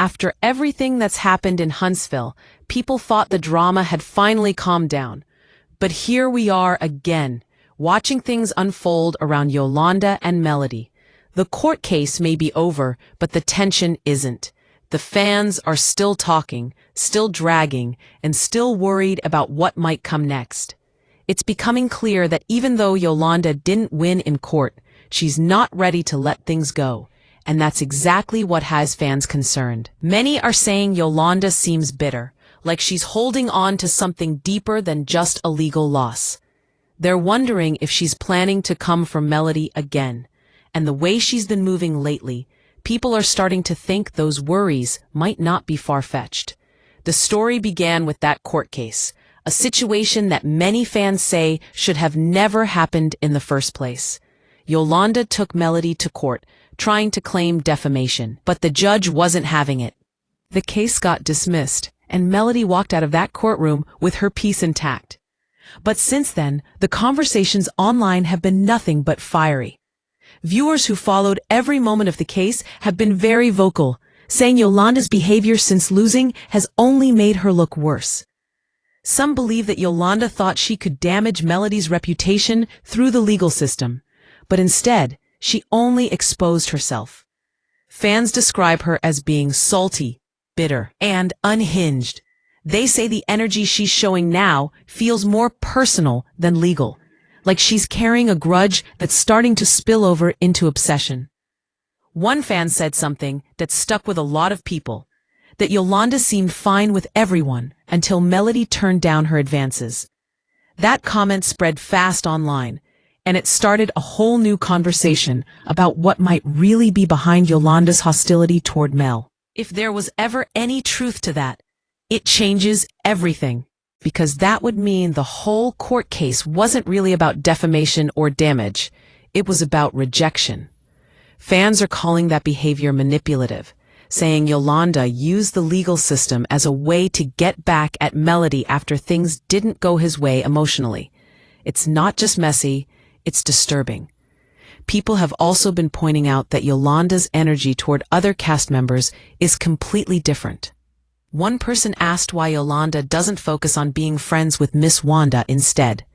After everything that's happened in Huntsville, people thought the drama had finally calmed down. But here we are again, watching things unfold around Yolanda and Melody. The court case may be over, but the tension isn't. The fans are still talking, still dragging, and still worried about what might come next. It's becoming clear that even though Yolanda didn't win in court, she's not ready to let things go. And that's exactly what has fans concerned. Many are saying Yolanda seems bitter, like she's holding on to something deeper than just a legal loss. They're wondering if she's planning to come for Melody again. And the way she's been moving lately, people are starting to think those worries might not be far-fetched. The story began with that court case, a situation that many fans say should have never happened in the first place. Yolanda took Melody to court, trying to claim defamation, but the judge wasn't having it. The case got dismissed, and Melody walked out of that courtroom with her peace intact. But since then, the conversations online have been nothing but fiery. Viewers who followed every moment of the case have been very vocal, saying Yolanda's behavior since losing has only made her look worse. Some believe that Yolanda thought she could damage Melody's reputation through the legal system, but instead, she only exposed herself. Fans describe her as being salty, bitter, and unhinged. They say the energy she's showing now feels more personal than legal, like she's carrying a grudge that's starting to spill over into obsession. One fan said something that stuck with a lot of people, that Yolanda seemed fine with everyone until Melody turned down her advances. That comment spread fast online, and it started a whole new conversation about what might really be behind Yolanda's hostility toward Mel. If there was ever any truth to that, it changes everything, because that would mean the whole court case wasn't really about defamation or damage. It was about rejection. Fans are calling that behavior manipulative, saying Yolanda used the legal system as a way to get back at Melody after things didn't go his way emotionally. It's not just messy, it's disturbing. People have also been pointing out that Yolanda's energy toward other cast members is completely different. One person asked why Yolanda doesn't focus on being friends with Miss Wanda instead,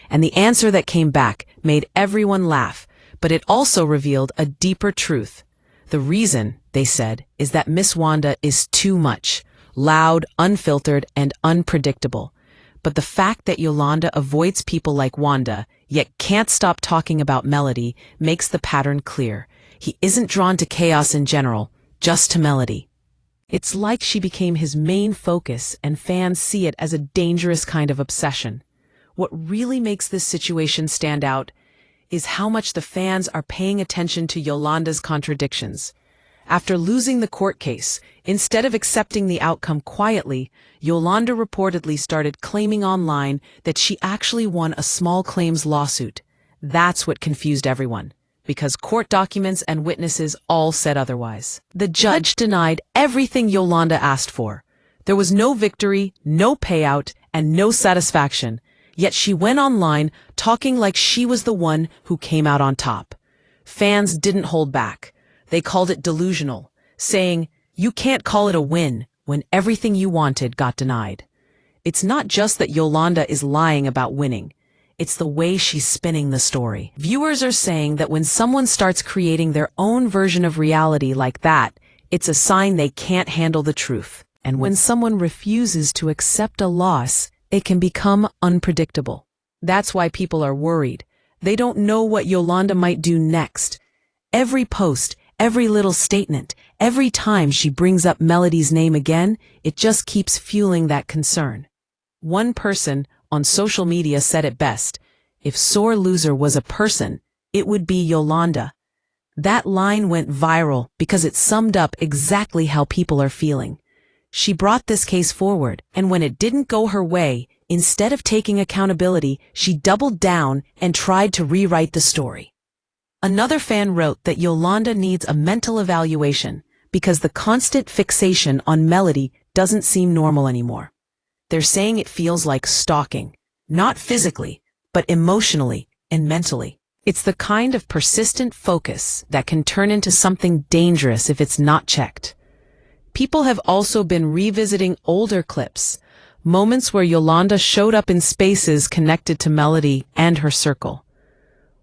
and the answer that came back made everyone laugh, but it also revealed a deeper truth. The reason, they said, is that Miss Wanda is too much, loud, unfiltered, and unpredictable. But the fact that Yolanda avoids people like Wanda, yet can't stop talking about Melody, makes the pattern clear. He isn't drawn to chaos in general, just to Melody. It's like she became his main focus, and fans see it as a dangerous kind of obsession. What really makes this situation stand out is how much the fans are paying attention to Yolanda's contradictions. After losing the court case, instead of accepting the outcome quietly, Yolanda reportedly started claiming online that she actually won a small claims lawsuit. That's what confused everyone, because court documents and witnesses all said otherwise. The judge denied everything Yolanda asked for. There was no victory, no payout, and no satisfaction, yet she went online talking like she was the one who came out on top. Fans didn't hold back. They called it delusional, saying, "You can't call it a win when everything you wanted got denied." It's not just that Yolanda is lying about winning. It's the way she's spinning the story. Viewers are saying that when someone starts creating their own version of reality like that, it's a sign they can't handle the truth. And when someone refuses to accept a loss, it can become unpredictable. That's why people are worried. They don't know what Yolanda might do next. Every post, every little statement, every time she brings up Melody's name again, it just keeps fueling that concern. One person on social media said it best: if sore loser was a person, it would be Yolanda. That line went viral because it summed up exactly how people are feeling. She brought this case forward, and when it didn't go her way, instead of taking accountability, she doubled down and tried to rewrite the story. Another fan wrote that Yolanda needs a mental evaluation because the constant fixation on Melody doesn't seem normal anymore. They're saying it feels like stalking, not physically, but emotionally and mentally. It's the kind of persistent focus that can turn into something dangerous if it's not checked. People have also been revisiting older clips, moments where Yolanda showed up in spaces connected to Melody and her circle.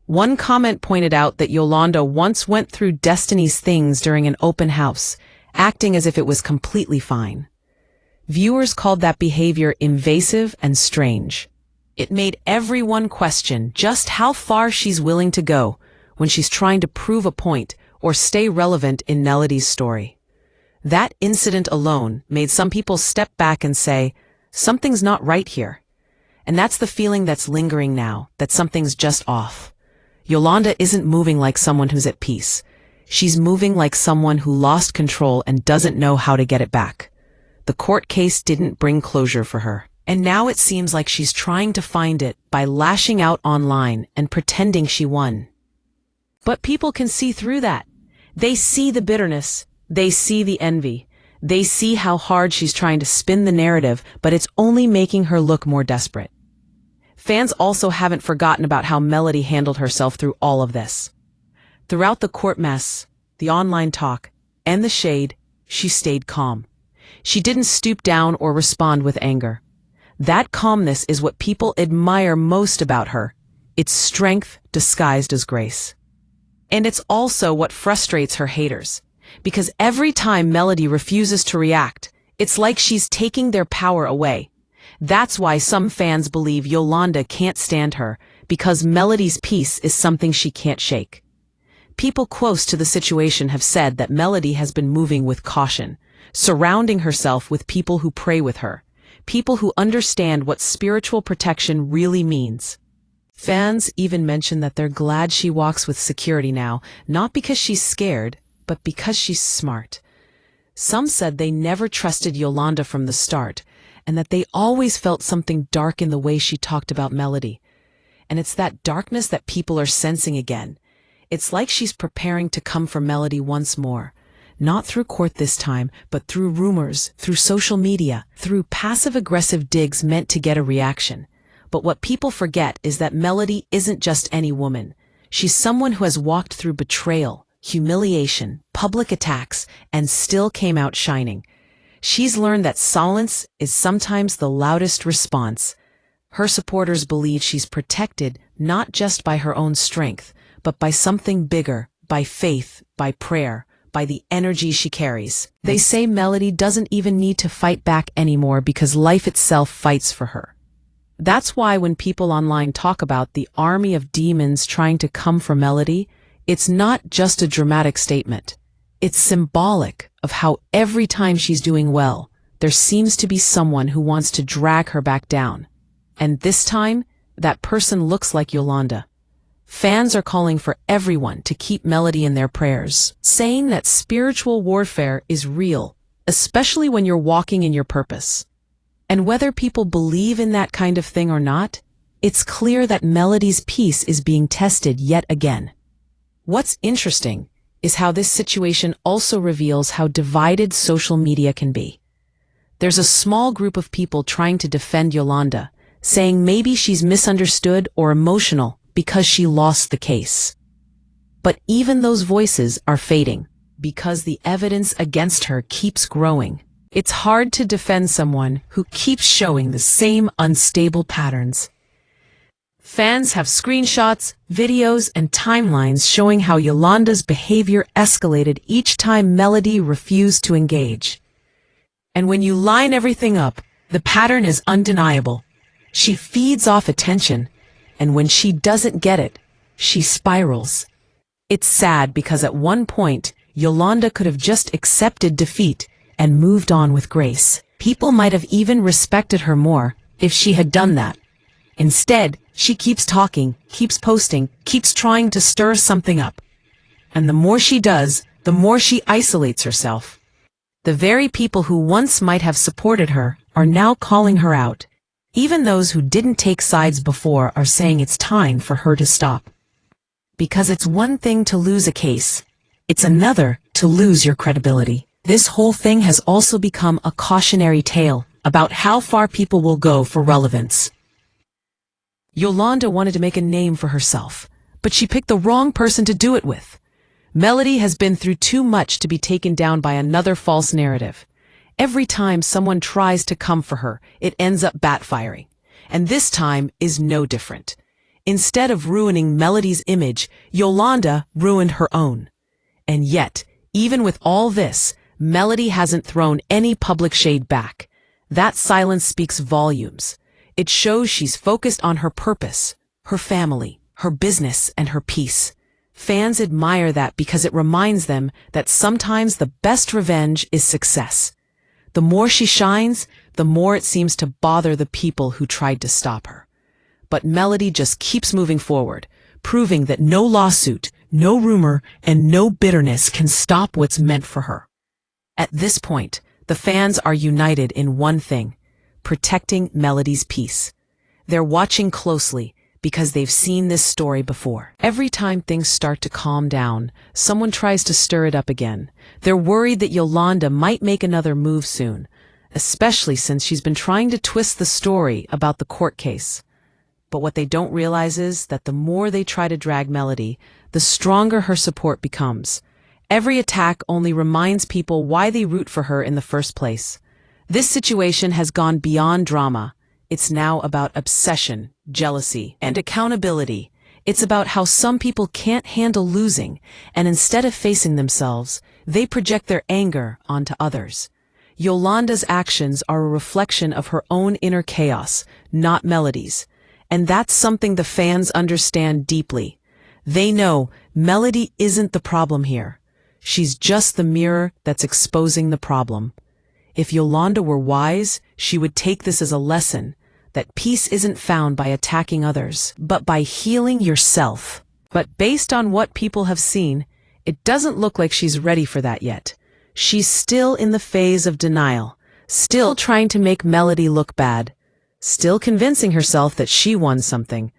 One comment pointed out that Yolanda once went through Destiny's things during an open house, acting as if it was completely fine. Viewers called that behavior invasive and strange. It made everyone question just how far she's willing to go when she's trying to prove a point or stay relevant in Melody's story. That incident alone made some people step back and say, something's not right here. And that's the feeling that's lingering now, that something's just off. Yolanda isn't moving like someone who's at peace. She's moving like someone who lost control and doesn't know how to get it back. The court case didn't bring closure for her, and now it seems like she's trying to find it by lashing out online and pretending she won. But people can see through that. They see the bitterness. They see the envy. They see how hard she's trying to spin the narrative, but it's only making her look more desperate. Fans also haven't forgotten about how Melody handled herself through all of this. Throughout the court mess, the online talk, and the shade, she stayed calm. She didn't stoop down or respond with anger. That calmness is what people admire most about her. It's strength disguised as grace. And it's also what frustrates her haters. Because every time Melody refuses to react, it's like she's taking their power away. That's why some fans believe Yolanda can't stand her, because Melody's peace is something she can't shake. People close to the situation have said that Melody has been moving with caution, surrounding herself with people who pray with her, people who understand what spiritual protection really means. Fans even mention that they're glad she walks with security now, not because she's scared, but because she's smart. Some said they never trusted Yolanda from the start, and that they always felt something dark in the way she talked about Melody. And it's that darkness that people are sensing again. It's like she's preparing to come for Melody once more. Not through court this time, but through rumors, through social media, through passive-aggressive digs meant to get a reaction. But what people forget is that Melody isn't just any woman. She's someone who has walked through betrayal, humiliation, public attacks, and still came out shining. She's learned that silence is sometimes the loudest response. Her supporters believe she's protected not just by her own strength, but by something bigger, by faith, by prayer, by the energy she carries. They say Melody doesn't even need to fight back anymore because life itself fights for her. That's why when people online talk about the army of demons trying to come for Melody, it's not just a dramatic statement. It's symbolic of how every time she's doing well, there seems to be someone who wants to drag her back down. And this time, that person looks like Yolanda. Fans are calling for everyone to keep Melody in their prayers, saying that spiritual warfare is real, especially when you're walking in your purpose. And whether people believe in that kind of thing or not, it's clear that Melody's peace is being tested yet again. What's interesting is how this situation also reveals how divided social media can be. There's a small group of people trying to defend Yolanda, saying maybe she's misunderstood or emotional because she lost the case. But even those voices are fading, because the evidence against her keeps growing. It's hard to defend someone who keeps showing the same unstable patterns. Fans have screenshots, videos, and timelines showing how Yolanda's behavior escalated each time Melody refused to engage. And when you line everything up, the pattern is undeniable. She feeds off attention, and when she doesn't get it, she spirals. It's sad because at one point, Yolanda could have just accepted defeat and moved on with grace. People might have even respected her more if she had done that. Instead, she keeps talking, keeps posting, keeps trying to stir something up. And the more she does, the more she isolates herself. The very people who once might have supported her are now calling her out. Even those who didn't take sides before are saying it's time for her to stop. Because it's one thing to lose a case. It's another to lose your credibility. This whole thing has also become a cautionary tale about how far people will go for relevance. Yolanda wanted to make a name for herself, but she picked the wrong person to do it with. Melody has been through too much to be taken down by another false narrative. Every time someone tries to come for her, it ends up backfiring. And this time is no different. Instead of ruining Melody's image, Yolanda ruined her own. And yet, even with all this, Melody hasn't thrown any public shade back. That silence speaks volumes. It shows she's focused on her purpose, her family, her business, and her peace. Fans admire that because it reminds them that sometimes the best revenge is success. The more she shines, the more it seems to bother the people who tried to stop her. But Melody just keeps moving forward, proving that no lawsuit, no rumor, and no bitterness can stop what's meant for her. At this point, the fans are united in one thing: protecting Melody's peace. They're watching closely because they've seen this story before. Every time things start to calm down, someone tries to stir it up again. They're worried that Yolanda might make another move soon, especially since she's been trying to twist the story about the court case. But what they don't realize is that the more they try to drag Melody, the stronger her support becomes. Every attack only reminds people why they root for her in the first place. This situation has gone beyond drama. It's now about obsession, jealousy, and accountability. It's about how some people can't handle losing, and instead of facing themselves, they project their anger onto others. Yolanda's actions are a reflection of her own inner chaos, not Melody's. And that's something the fans understand deeply. They know Melody isn't the problem here. She's just the mirror that's exposing the problem. If Yolanda were wise, she would take this as a lesson that peace isn't found by attacking others, but by healing yourself. But based on what people have seen, it doesn't look like she's ready for that yet. She's still in the phase of denial, still trying to make Melody look bad, still convincing herself that she won something.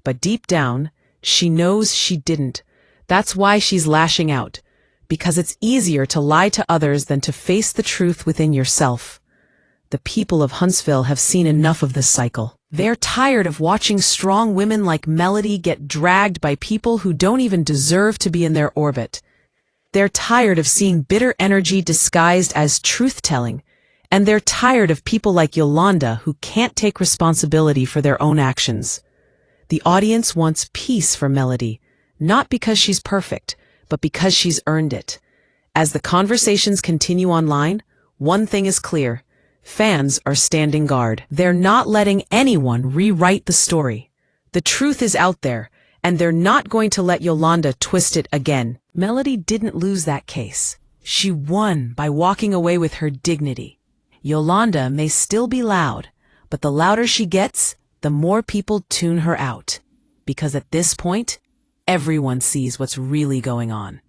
But deep down, she knows she didn't. That's why she's lashing out, because it's easier to lie to others than to face the truth within yourself. The people of Huntsville have seen enough of this cycle. They're tired of watching strong women like Melody get dragged by people who don't even deserve to be in their orbit. They're tired of seeing bitter energy disguised as truth-telling. And they're tired of people like Yolanda who can't take responsibility for their own actions. The audience wants peace for Melody, not because she's perfect, but because she's earned it. As the conversations continue online, one thing is clear: fans are standing guard. They're not letting anyone rewrite the story. The truth is out there, and they're not going to let Yolanda twist it again. Melody didn't lose that case. She won by walking away with her dignity. Yolanda may still be loud, but the louder she gets, the more people tune her out. Because at this point, everyone sees what's really going on.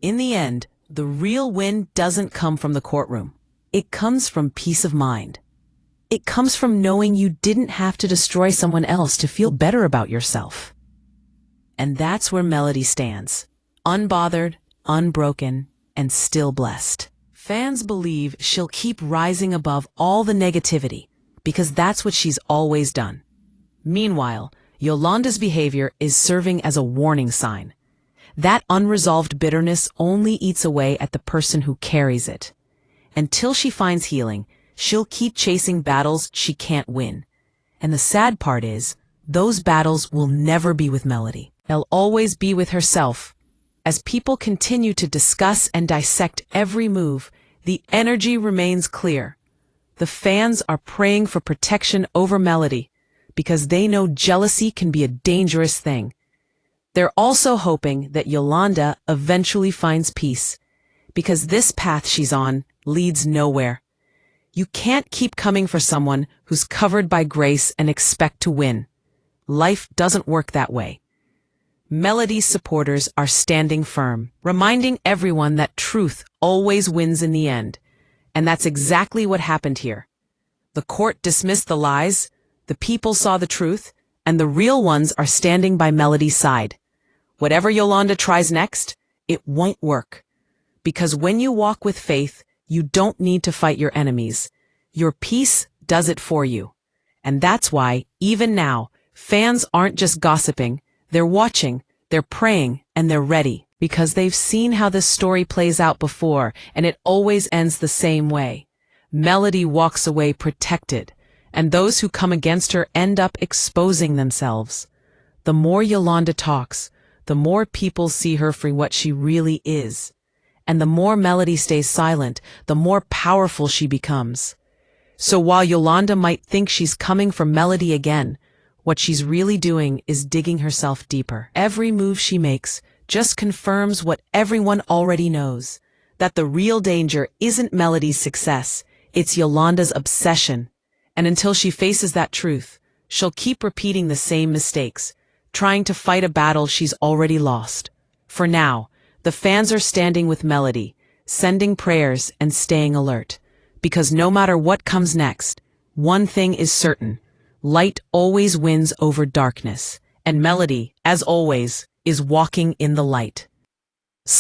In the end, the real win doesn't come from the courtroom. It comes from peace of mind. It comes from knowing you didn't have to destroy someone else to feel better about yourself. And that's where Melody stands, unbothered, unbroken, and still blessed. Fans believe she'll keep rising above all the negativity, because that's what she's always done. Meanwhile, Yolanda's behavior is serving as a warning sign. That unresolved bitterness only eats away at the person who carries it. Until she finds healing, she'll keep chasing battles she can't win. And the sad part is, those battles will never be with Melody. They'll always be with herself. As people continue to discuss and dissect every move, the energy remains clear. The fans are praying for protection over Melody, because they know jealousy can be a dangerous thing. They're also hoping that Yolanda eventually finds peace, because this path she's on leads nowhere. You can't keep coming for someone who's covered by grace and expect to win. Life doesn't work that way. Melody's supporters are standing firm, reminding everyone that truth always wins in the end. And that's exactly what happened here. The court dismissed the lies, the people saw the truth, and the real ones are standing by Melody's side. Whatever Yolanda tries next, it won't work. Because when you walk with faith, you don't need to fight your enemies. Your peace does it for you. And that's why, even now, fans aren't just gossiping. They're watching, they're praying, and they're ready. because they've seen how this story plays out before, and it always ends the same way. Melody walks away protected, and those who come against her end up exposing themselves. The more Yolanda talks, the more people see her for what she really is. And the more Melody stays silent, the more powerful she becomes. So while Yolanda might think she's coming for Melody again, what she's really doing is digging herself deeper. Every move she makes just confirms what everyone already knows, that the real danger isn't Melody's success, it's Yolanda's obsession. And until she faces that truth, she'll keep repeating the same mistakes, trying to fight a battle she's already lost. For now, the fans are standing with Melody, sending prayers and staying alert. Because no matter what comes next, one thing is certain: light always wins over darkness, and Melody, as always, is walking in the light. // ...